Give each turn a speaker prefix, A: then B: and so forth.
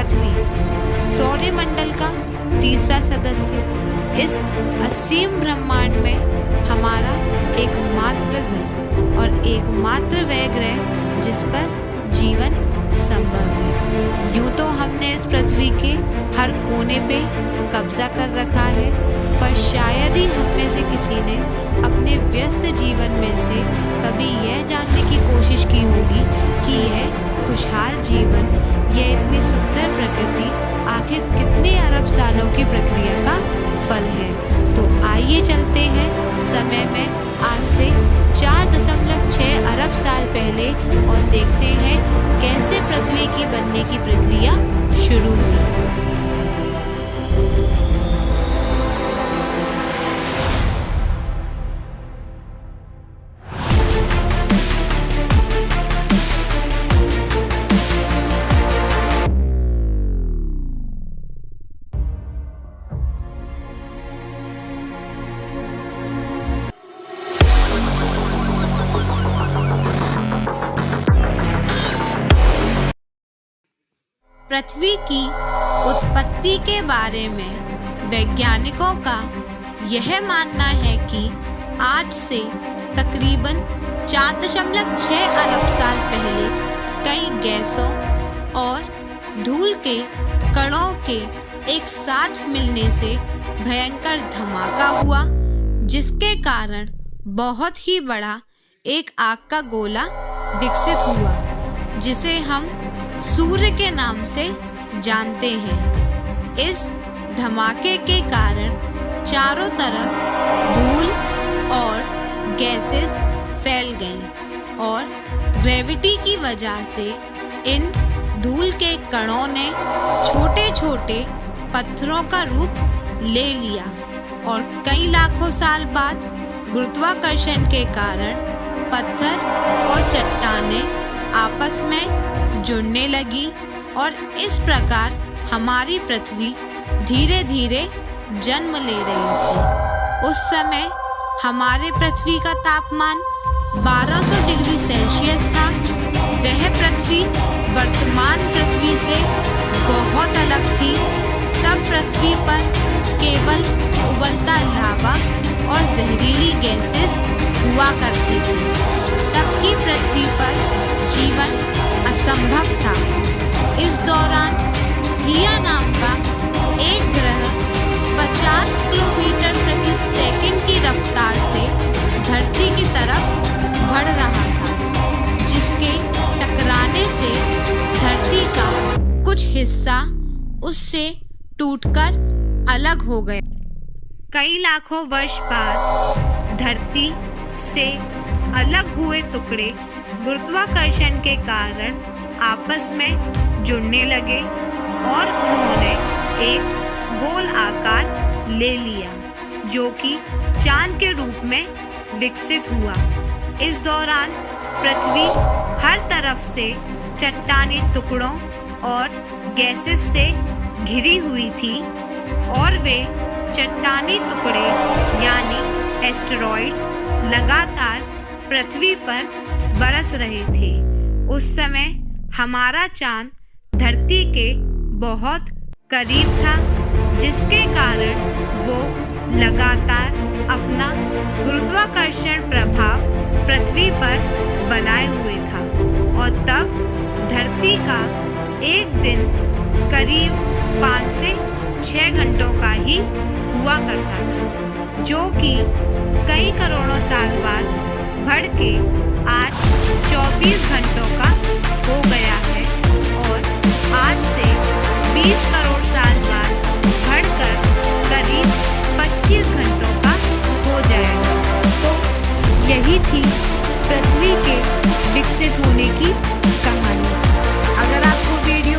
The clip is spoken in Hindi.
A: पृथ्वी सौरमंडल का तीसरा सदस्य, इस असीम ब्रह्मांड में हमारा एकमात्र घर और एकमात्र वह ग्रह जिस पर जीवन संभव है। यूं तो हमने इस पृथ्वी के हर कोने पे कब्जा कर रखा है, पर शायद ही हम में से किसी ने अपने व्यस्त जीवन में से कभी यह जानने की कोशिश की होगी कि यह खुशहाल जीवन, यह इतनी सुंदर प्रकृति आखिर कितने अरब सालों की प्रक्रिया का फल है। तो आइए चलते हैं समय में आज से 4.6 अरब साल पहले और देखते हैं कैसे पृथ्वी के बनने की प्रक्रिया शुरू हुई। पृथ्वी की उत्पत्ति के बारे में वैज्ञानिकों का यह मानना है कि आज से तकरीबन 4.6 अरब साल पहले कई गैसों और धूल के कणों के एक साथ मिलने से भयंकर धमाका हुआ, जिसके कारण बहुत ही बड़ा एक आग का गोला विकसित हुआ, जिसे हम सूर्य के नाम से जानते हैं। इस धमाके के कारण चारों तरफ धूल और गैसेस फैल गईं और ग्रेविटी की वजह से इन धूल के कणों ने छोटे छोटे पत्थरों का रूप ले लिया और कई लाखों साल बाद गुरुत्वाकर्षण के कारण पत्थर और चट्टानें आपस में जुड़ने लगी और इस प्रकार हमारी पृथ्वी धीरे धीरे जन्म ले रही थी। उस समय हमारे पृथ्वी का तापमान 1200 डिग्री सेल्सियस था। वह पृथ्वी वर्तमान पृथ्वी से बहुत अलग थी। तब पृथ्वी पर केवल उबलता लावा और जहरीली गैसेस हुआ करती थी। तब की पृथ्वी पर जीवन असंभव था। इस दौरान थिया नाम का एक ग्रह 50 किलोमीटर प्रति सेकंड की रफ्तार से धरती की तरफ बढ़ रहा था, जिसके टकराने से धरती का कुछ हिस्सा उससे टूटकर अलग हो गया। कई लाखों वर्ष बाद धरती से अलग हुए टुकड़े गुरुत्वाकर्षण के कारण आपस में जुड़ने लगे और उन्होंने एक गोल आकार ले लिया, जो कि चांद के रूप में विकसित हुआ। इस दौरान पृथ्वी हर तरफ से चट्टानी टुकड़ों और गैसेस से घिरी हुई थी और वे चट्टानी टुकड़े यानी एस्टेरॉइड्स लगातार पृथ्वी पर बरस रहे थे। उस समय हमारा चांद धरती के बहुत करीब था, जिसके कारण वो लगातार अपना गुरुत्वाकर्षण प्रभाव पृथ्वी पर बनाए हुए था और तब धरती का एक दिन करीब 5 से 6 घंटों का ही हुआ करता था, जो कि कई करोड़ों साल बाद बढ़ के आज 24 घंटों का हो गया है और आज से 20 करोड़ साल बाद बढ़कर करीब 25 घंटों का हो जाएगा। तो यही थी पृथ्वी के विकसित होने की कहानी। अगर आपको वीडियो